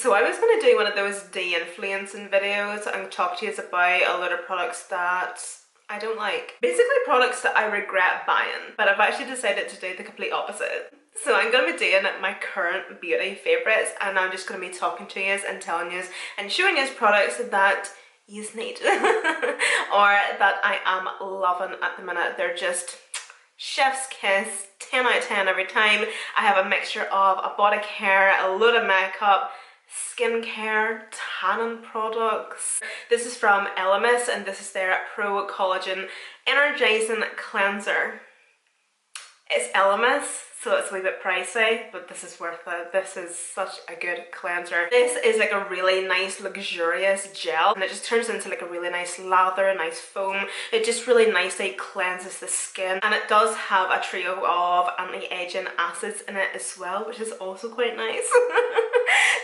So I was going to do one of those de-influencing videos and talk to you about a lot of products that I don't like. Basically products that I regret buying, but I've actually decided to do the complete opposite. So I'm going to be doing my current beauty favourites, and I'm just going to be talking to you and telling you and showing you products that you need or that I am loving at the minute. They're just chef's kiss, 10 out of 10 every time. I have a mixture of a body care, a load of makeup, skincare, tanning products. This is from Elemis and this is their Pro Collagen Energizing Cleanser. It's Elemis, so it's a wee bit pricey, but this is worth it. This is such a good cleanser. This is like a really nice luxurious gel, and it just turns into like a really nice lather, a nice foam. It just really nicely cleanses the skin, and it does have a trio of anti-aging acids in it as well, which is also quite nice.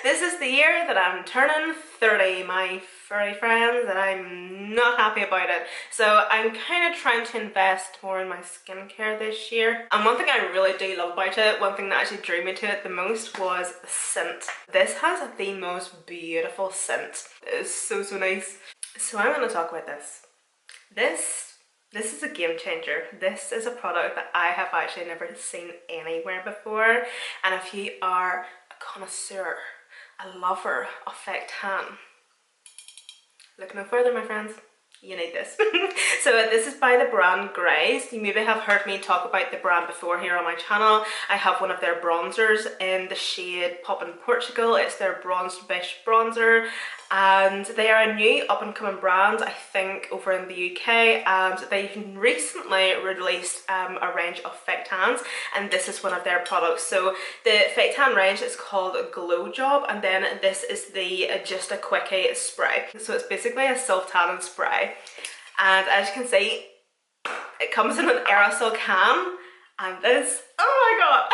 This is the year that I'm turning 30, my furry friends, and I'm not happy about it. So I'm kind of trying to invest more in my skincare this year. And one thing I really do love about it, one thing that actually drew me to it the most, was the scent. This has the most beautiful scent. It is so nice. So I'm going to talk about this. This is a game changer. This is a product that I have actually never seen anywhere before. And if you are a connoisseur, a lover of fake tan, look no further, my friends. You need this. So this is by the brand Grace. You maybe have heard me talk about the brand before here on my channel. I have one of their bronzers in the shade Poppin' Portugal. It's their Bronzed Bish bronzer, and they are a new up and coming brand, I think, over in the UK, and they recently released a range of fake tans, and this is one of their products. So the fake tan range is called Glow Job, and then this is the Just a Quickie spray. So it's basically a self tanning spray, and as you can see, it comes in an aerosol can, and this, oh my god,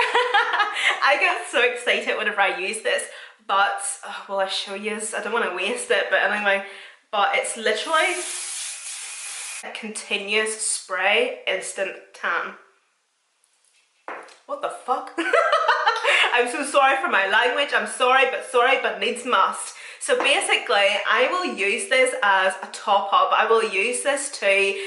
I get so excited whenever I use this. But, well, I'll show you, I don't want to waste it, but anyway, but it's literally a continuous spray instant tan. What the fuck? I'm so sorry for my language, I'm sorry, but needs must. So basically, I will use this as a top up. I will use this to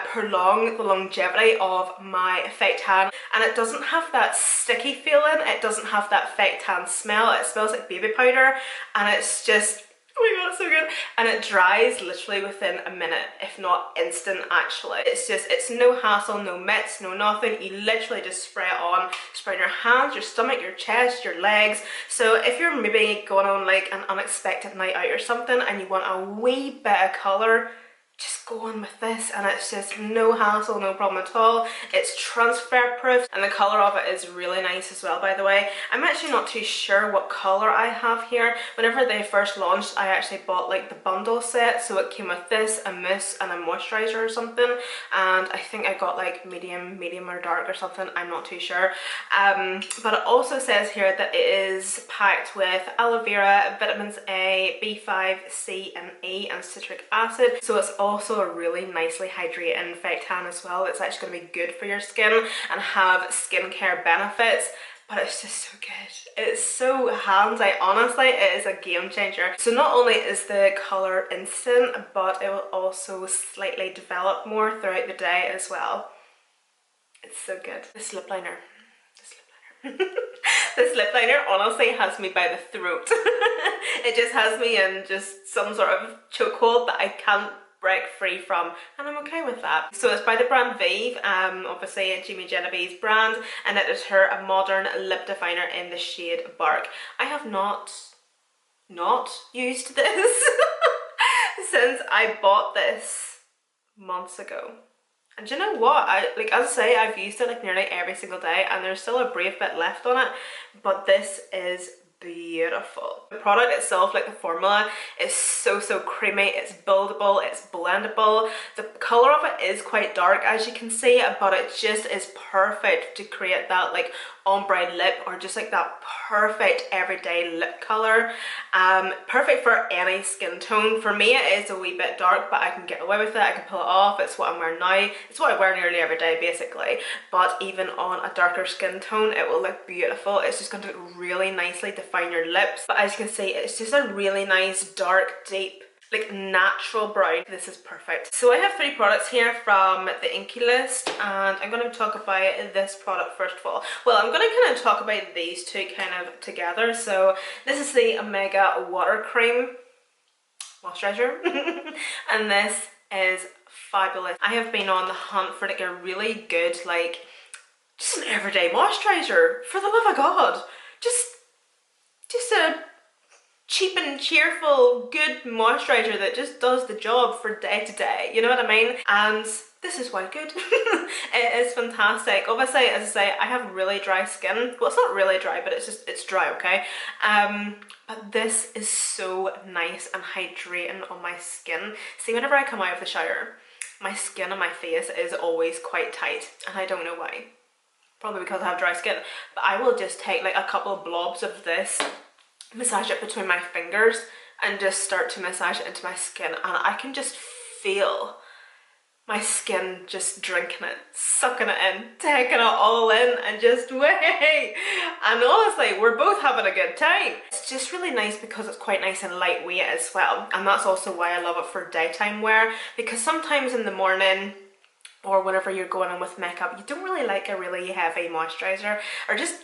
prolong the longevity of my fake tan, and it doesn't have that sticky feeling, it doesn't have that fake tan smell, it smells like baby powder, and it's just, oh my god, it's so good, and it dries literally within a minute, if not instant actually. It's no hassle, no mitts, no nothing. You literally just spray it on, spray on your hands, your stomach, your chest, your legs. So if you're maybe going on like an unexpected night out or something and you want a wee bit of colour, just go on with this, and it's just no hassle, no problem at all. It's transfer proof, and the colour of it is really nice as well, by the way. I'm actually not too sure what colour I have here. Whenever they first launched, I actually bought like the bundle set, so it came with this, a mousse and a moisturiser or something, and I think I got like medium or dark or something, I'm not too sure. But it also says here that it is packed with aloe vera, vitamins A, B5, C and E and citric acid, so it's also a really nicely hydrating fake tan as well. It's actually going to be good for your skin and have skincare benefits, but it's just so good. It's so handy, honestly, it is a game changer. So not only is the colour instant, but it will also slightly develop more throughout the day as well. It's so good. This lip liner. This lip liner honestly has me by the throat. It just has me in just some sort of chokehold that I can't break free from, and I'm okay with that. So it's by the brand Vive, obviously a Jimmy Genevieve's brand, and it is her a modern lip definer in the shade Bark. I have not used this since I bought this months ago. And do you know what? Like, as I say, I've used it like nearly every single day, and there's still a brave bit left on it, but this is beautiful. The product itself, like the formula, is so creamy, it's buildable, it's blendable. The colour of it is quite dark, as you can see, but it just is perfect to create that like ombre lip, or just like that perfect everyday lip color. Perfect for any skin tone. For me it is a wee bit dark, but I can get away with it, I can pull it off. It's what I'm wearing now, it's what I wear nearly every day basically, but even on a darker skin tone it will look beautiful. It's just going to really nicely define your lips. But as you can see, it's just a really nice dark deep like natural brown. This is perfect. So I have 3 products here from the Enquiries list, and I'm going to talk about this product first of all. Well, I'm going to kind of talk about these two kind of together. So this is the Omega Water Cream Moisturizer and this is fabulous. I have been on the hunt for like a really good, like just an everyday moisturizer, for the love of God. Just a cheap and cheerful, good moisturizer that just does the job for day to day, you know what I mean? And this is why good. It is fantastic. Obviously, as I say, I have really dry skin. Well, it's not really dry, but it's dry, okay? But this is so nice and hydrating on my skin. See, whenever I come out of the shower, my skin on my face is always quite tight, and I don't know why. Probably because I have dry skin. But I will just take like a couple of blobs of this, massage it between my fingers, and just start to massage it into my skin, and I can just feel my skin just drinking it, sucking it in, taking it all in, and just way. And honestly, we're both having a good time. It's just really nice because it's quite nice and lightweight as well, and that's also why I love it for daytime wear, because sometimes in the morning or whenever you're going on with makeup, you don't really like a really heavy moisturizer, or just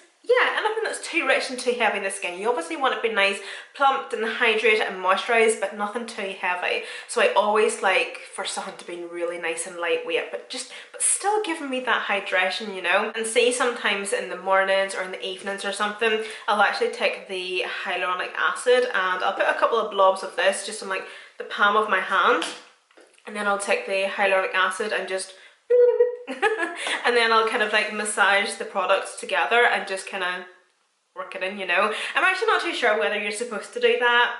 anything that's too rich and too heavy in the skin. You obviously want it to be nice, plumped and hydrated and moisturised, but nothing too heavy. So I always like for something to be really nice and lightweight, but still giving me that hydration, you know. And see, sometimes in the mornings or in the evenings or something, I'll actually take the hyaluronic acid and I'll put a couple of blobs of this just on like the palm of my hand, and then I'll take the hyaluronic acid and just and then I'll kind of like massage the products together and just kind of work it in, you know. I'm actually not too sure whether you're supposed to do that.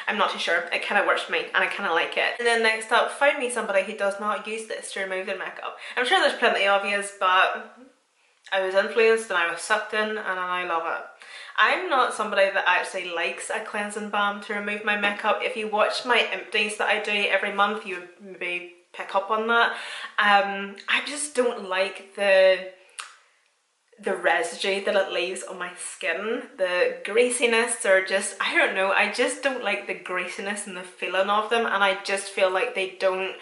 I'm not too sure. It kind of works for me and I kind of like it. And then next up, find me somebody who does not use this to remove their makeup. I'm sure there's plenty of yous, but I was influenced and I was sucked in and I love it. I'm not somebody that actually likes a cleansing balm to remove my makeup. If you watch my empties that I do every month, you would maybe pick up on that. I just don't like the residue that it leaves on my skin, the greasiness, or just, I don't know, I just don't like the greasiness and the feeling of them, and I just feel like they don't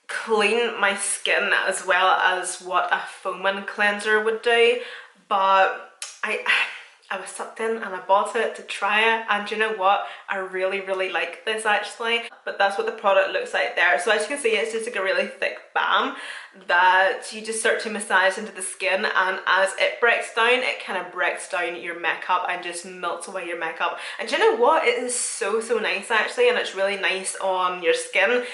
clean my skin as well as what a foaming cleanser would do. But I was sucked in and I bought it to try it, and you know what, I really like this actually. But that's what the product looks like there. So as you can see, it's just like a really thick balm that you just start to massage into the skin, and as it breaks down, it kind of breaks down your makeup and just melts away your makeup. And you know what, it is so nice actually, and it's really nice on your skin.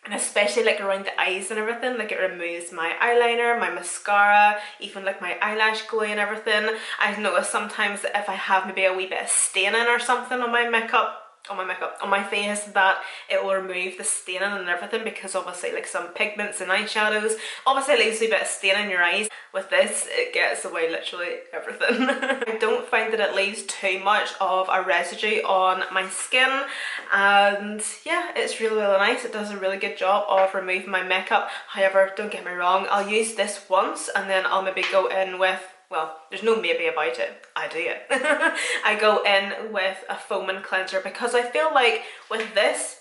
And especially like around the eyes and everything, like it removes my eyeliner, my mascara, even like my eyelash glue and everything. I've noticed sometimes that if I have maybe a wee bit of staining or something on my makeup, on my face, that it will remove the staining and everything, because obviously like some pigments and eyeshadows obviously leaves a bit of stain in your eyes. With this, it gets away literally everything. I don't find that it leaves too much of a residue on my skin, and yeah, it's really nice. It does a really good job of removing my makeup. However, don't get me wrong, I'll use this once and then I'll maybe go in with, well, there's no maybe about it, I do it. I go in with a foaming cleanser, because I feel like with this,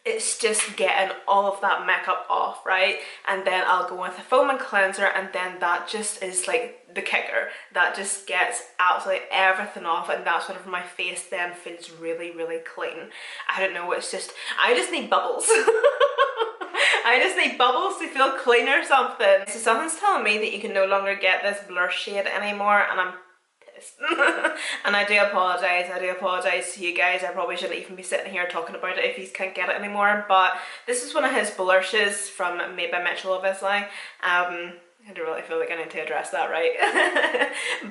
it's just getting all of that makeup off, right? And then I'll go with a foaming cleanser, and then that just is like the kicker. That just gets absolutely everything off, and that's whenever my face then feels really clean. I don't know, it's just, I just need bubbles. I just need bubbles to feel clean or something. So something's telling me that you can no longer get this blur shade anymore, and I'm pissed. And I do apologise to you guys. I probably shouldn't even be sitting here talking about it if you can't get it anymore, but this is one of his blushes from Made by Mitchell, obviously. I don't really feel like I need to address that, right?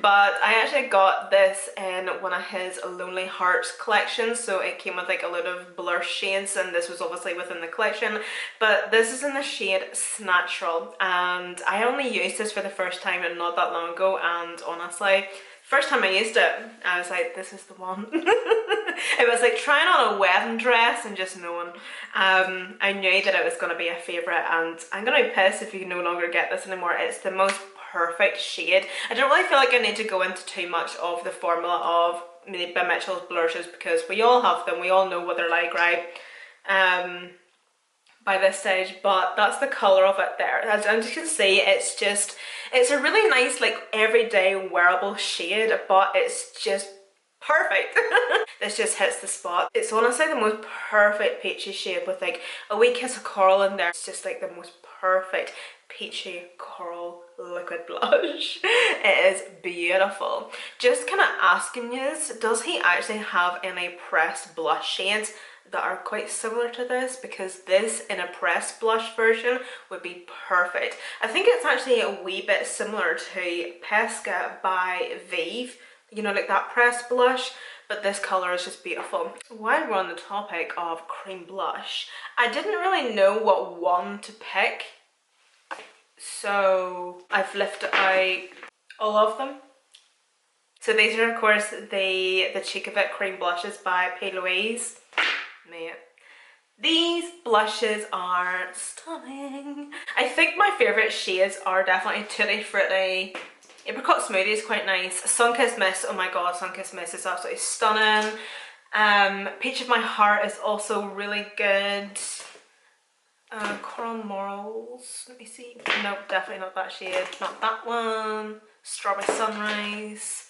But I actually got this in one of his Lonely Hearts collections, so it came with like a load of blush shades, and this was obviously within the collection. But this is in the shade Snatchful, and I only used this for the first time not that long ago, and honestly, first time I used it, I was like, this is the one. It was like trying on a wedding dress and just knowing. I knew that it was going to be a favourite, and I'm going to be pissed if you can no longer get this anymore. It's the most perfect shade. I don't really feel like I need to go into too much of the formula of by Mitchell's blushes because we all have them. We all know what they're like, right? By this stage, but that's the colour of it there. As you can see, it's a really nice like everyday wearable shade, but it's just perfect. This just hits the spot. It's honestly the most perfect peachy shade with like a wee kiss of coral in there. It's just like the most perfect peachy coral liquid blush. It is beautiful. Just kind of asking you, does he actually have any pressed blush shades that are quite similar to this? Because this in a pressed blush version would be perfect. I think it's actually a wee bit similar to Pesca by Vive, you know, like that pressed blush, but this colour is just beautiful. While we're on the topic of cream blush, I didn't really know what one to pick, so I've lifted out all of them. So these are of course the Cheek of It cream blushes by P. Louise. Mate, these blushes are stunning. I think my favourite shades are definitely Tutti Frutti. Apricot Smoothie is quite nice. Sunkissed Mist, oh my god, Sunkissed Mist is absolutely stunning. Peach of My Heart is also really good. Coral Morals, let me see. Nope, definitely not that shade. Not that one. Strawberry Sunrise.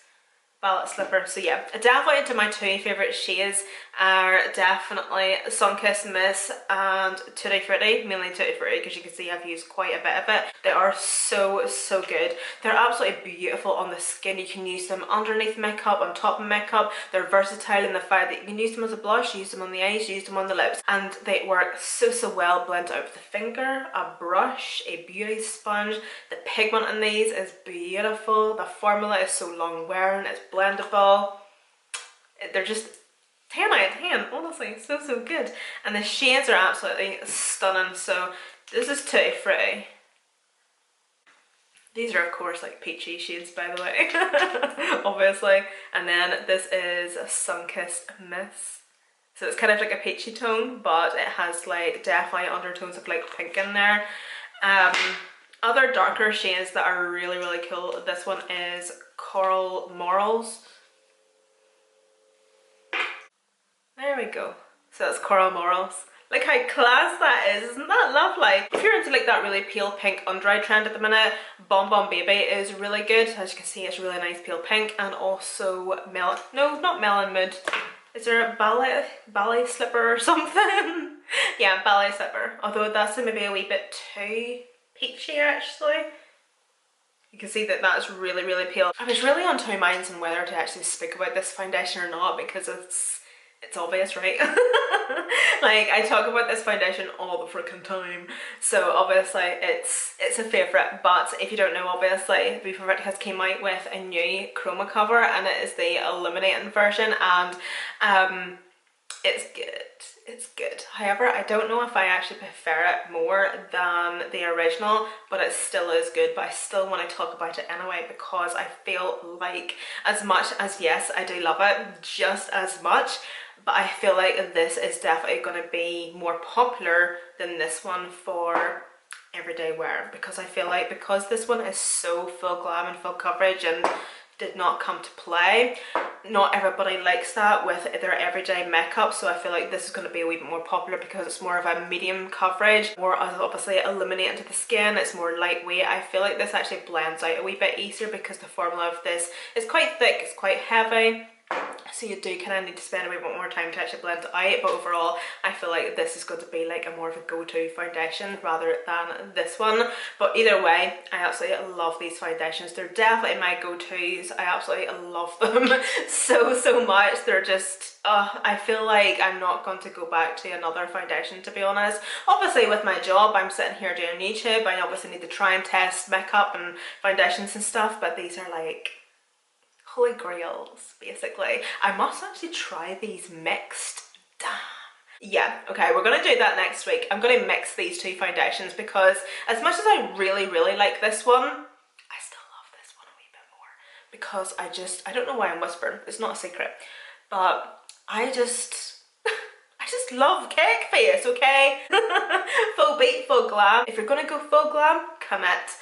Violet Slipper. So yeah, definitely into my two favourite shades are definitely Sunkissed Mist and Tutti Frutti, mainly Tutti Frutti because you can see I've used quite a bit of it. They are so good. They're absolutely beautiful on the skin. You can use them underneath makeup, on top of makeup. They're versatile in the fact that you can use them as a blush, use them on the eyes, use them on the lips, and they work so well blended out with a finger, a brush, a beauty sponge. The pigment in these is beautiful. The formula is so long wearing, it's blendable. They're just 10 out of 10, honestly, so good. And the shades are absolutely stunning. So this is Tutti Frutti. These are of course like peachy shades, by the way, obviously. And then this is a Sunkissed Mist. So it's kind of like a peachy tone, but it has like definitely undertones of like pink in there. Other darker shades that are really cool. This one is Coral Morals. There we go. So that's Coral Morals. Look how class that is, isn't that lovely? If you're into like that really pale pink under eye trend at the minute, Bon Bon Baby is really good. As you can see, it's really nice pale pink, and also not Melon Mood. Is there a ballet slipper or something? Yeah, ballet slipper. Although that's maybe a wee bit too peachy actually. You can see that that's really pale. I was really on two minds on whether to actually speak about this foundation or not because it's obvious, right? Like I talk about this foundation all the freaking time, so obviously it's a favourite. But if you don't know, obviously Beauty Perfect has came out with a new chroma cover, and it is the illuminating version, and it's good. However, I don't know if I actually prefer it more than the original, but it still is good. But I still want to talk about it anyway because I feel like, as much as yes, I do love it just as much, but I feel like this is definitely going to be more popular than this one for everyday wear, because I feel like because this one is so full glam and full coverage and did not come to play, not everybody likes that with their everyday makeup, so I feel like this is going to be a wee bit more popular because it's more of a medium coverage, more obviously illuminating to the skin, it's more lightweight. I feel like this actually blends out a wee bit easier because the formula of this is quite thick, it's quite heavy, so you do kind of need to spend a wee bit more time to actually blend it out. But overall I feel like this is going to be like a more of a go-to foundation rather than this one. But either way, I absolutely love these foundations. They're definitely my go-tos. I absolutely love them so much. They're just I feel like I'm not going to go back to another foundation, to be honest. Obviously with my job, I'm sitting here doing YouTube. I obviously need to try and test makeup and foundations and stuff, but these are like holy grails, basically. I must actually try these mixed. Damn. Yeah, okay, we're gonna do that next week. I'm gonna mix these two foundations because as much as I really, really like this one, I still love this one a wee bit more because I don't know why I'm whispering, it's not a secret, but I just love cake face, okay? Full beat, full glam. If you're gonna go full glam, commit.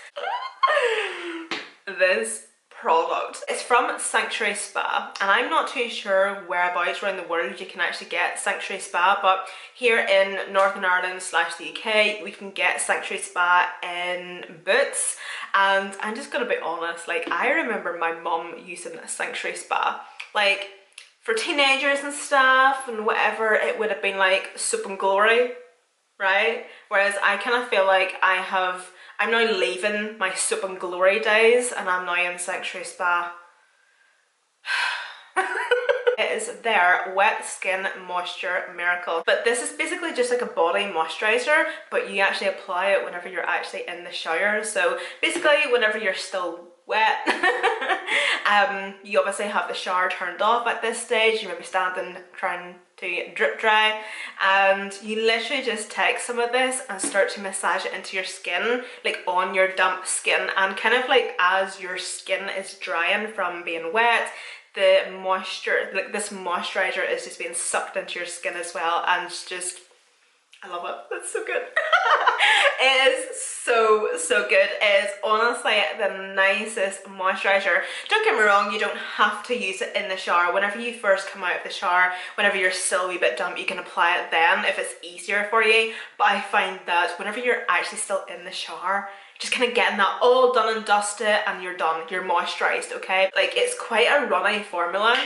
This product. It's from Sanctuary Spa, and I'm not too sure whereabouts around the world you can actually get Sanctuary Spa, but here in Northern Ireland / the UK, we can get Sanctuary Spa in Boots, and I'm just gonna be honest, like I remember my mum using a Sanctuary Spa, like for teenagers and stuff and whatever, it would have been like Soup and Glory, right? Whereas I kind of feel like I'm now leaving my Soup and Glory days and I'm now in Sanctuary Spa. It is their Wet Skin Moisture Miracle. But this is basically just like a body moisturizer, but you actually apply it whenever you're actually in the shower. So basically whenever you're still wet, you obviously have the shower turned off at this stage. You may be standing trying to drip dry, and you literally just take some of this and start to massage it into your skin, like on your damp skin, and kind of like as your skin is drying from being wet, the moisture, like this moisturizer is just being sucked into your skin as well, and it's just, I love it. It's so good. It is so good. It is honestly the nicest moisturizer. Don't get me wrong, you don't have to use it in the shower. Whenever you first come out of the shower, whenever you're still a wee bit damp, you can apply it then if it's easier for you. But I find that whenever you're actually still in the shower, just kind of getting that all done and dusted and you're done. You're moisturized, okay? Like it's quite a runny formula.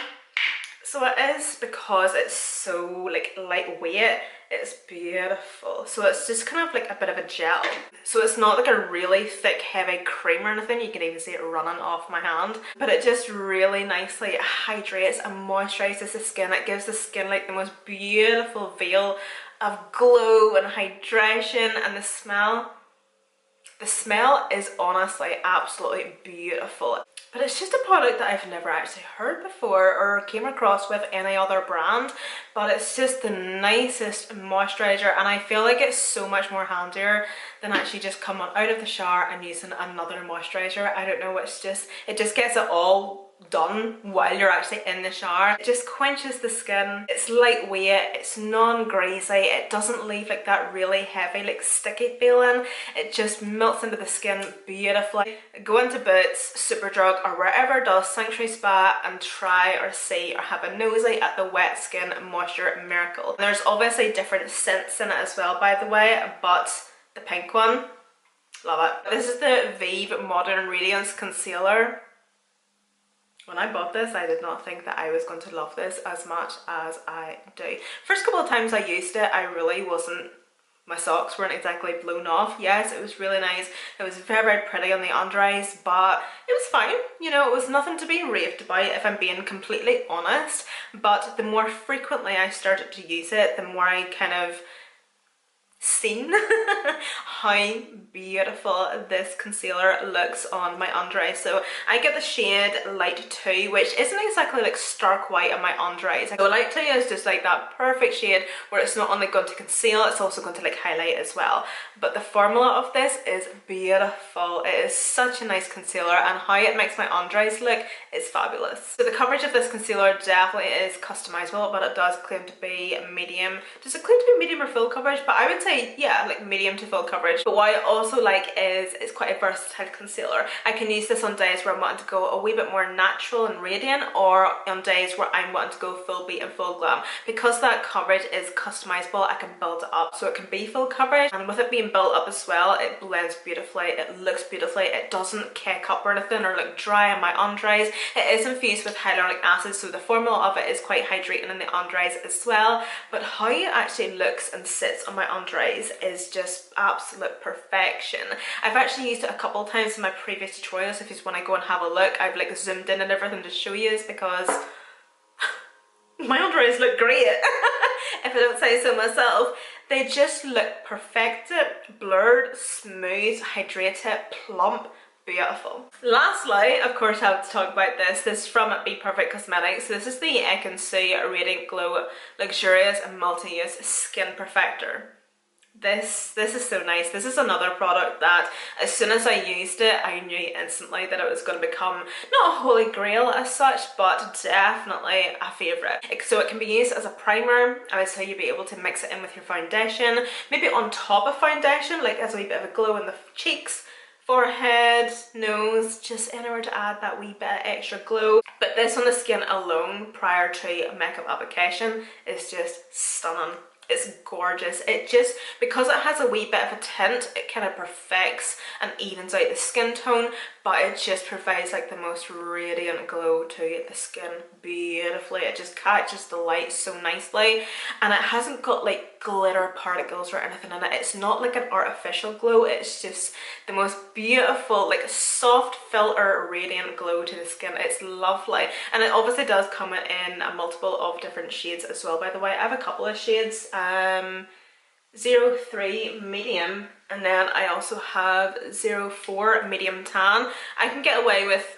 So it is, because it's so like lightweight, it's beautiful. So it's just kind of like a bit of a gel. So it's not like a really thick heavy cream or anything. You can even see it running off my hand, but it just really nicely hydrates and moisturizes the skin. It gives the skin like the most beautiful veil of glow and hydration, and the smell is honestly absolutely beautiful. But it's just a product that I've never actually heard before or came across with any other brand, but it's just the nicest moisturizer, and I feel like it's so much more handier than actually just coming out of the shower and using another moisturizer. I don't know, it just gets it all done while you're actually in the shower. It just quenches the skin. It's lightweight, it's non-greasy, it doesn't leave like that really heavy like sticky feeling. It just melts into the skin beautifully. Go into Boots, Superdrug, or wherever does Sanctuary Spa and try or see or have a nosy at the Wet Skin Moisture Miracle. There's obviously different scents in it as well, by the way, but the pink one, love it. This is the Vive Modern Radiance Concealer. When I bought this, I did not think that I was going to love this as much as I do. First couple of times I used it, I really wasn't, my socks weren't exactly blown off. Yes, it was really nice. It was very, very pretty on the under eyes, but it was fine. You know, it was nothing to be raved about, if I'm being completely honest. But the more frequently I started to use it, the more I kind of seen how beautiful this concealer looks on my under eyes. So I get the shade Light 2, which isn't exactly like stark white on my under eyes. So Light 2 is just like that perfect shade where it's not only going to conceal, it's also going to like highlight as well. But the formula of this is beautiful. It is such a nice concealer, and how it makes my under eyes look is fabulous. So the coverage of this concealer definitely is customizable, but it does claim to be medium. Does it claim to be medium or full coverage? But I would say, yeah, like medium to full coverage. But what I also like is it's quite a versatile concealer. I can use this on days where I'm wanting to go a wee bit more natural and radiant, or on days where I'm wanting to go full beat and full glam. Because that coverage is customizable, I can build it up. So it can be full coverage, and with it being built up as well, it blends beautifully, it looks beautifully, it doesn't cake up or anything or look dry on my under eyes. It is infused with hyaluronic acid, so the formula of it is quite hydrating in the under eyes as well. But how it actually looks and sits on my under eyes is just absolute perfection. I've actually used it a couple of times in my previous tutorials. If you just want to go and have a look, I've like zoomed in and everything to show you this, because My under eyes look great, if I don't say so myself. They just look perfected, blurred, smooth, hydrated, plump, beautiful. Lastly, of course, I have to talk about this. This is from Be Perfect Cosmetics. This is the I Can See Radiant Glow Luxurious and Multi-Use Skin Perfector. This is so nice. This is another product that as soon as I used it, I knew instantly that it was going to become not a holy grail as such, but definitely a favourite. So it can be used as a primer. I would say you'd be able to mix it in with your foundation, maybe on top of foundation, like as a wee bit of a glow in the cheeks, forehead, nose, just anywhere to add that wee bit of extra glow. But this on the skin alone prior to makeup application is just stunning. It's gorgeous. It just, because it has a wee bit of a tint, it kind of perfects and evens out the skin tone, but it just provides like the most radiant glow to the skin beautifully. It just catches the light so nicely, and it hasn't got like glitter particles or anything in it. It's not like an artificial glow. It's just the most beautiful, like soft filter radiant glow to the skin. It's lovely, and it obviously does come in a multiple of different shades as well, by the way. I have a couple of shades, 03 medium, and then I also have 04 medium tan. I can get away with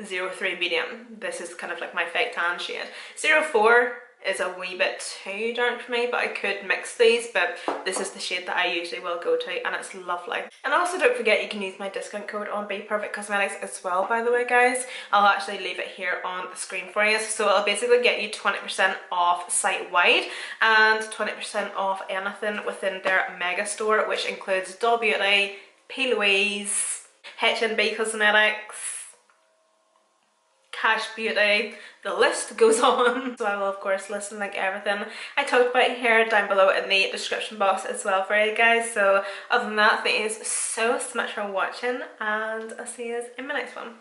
03 medium. This is kind of like my fake tan shade. 04 is a wee bit too dark for me, but I could mix these, but this is the shade that I usually will go to, and it's lovely. And also don't forget you can use my discount code on Be Perfect Cosmetics as well, by the way guys. I'll actually leave it here on the screen for you. So it'll basically get you 20% off site-wide and 20% off anything within their mega store, which includes Doll Beauty, P. Louise, H&B Cosmetics, Cash Beauty, the list goes on. So I will of course list and link everything I talked about here down below in the description box as well for you guys. So other than that, thank you so much for watching, and I'll see you in my next one.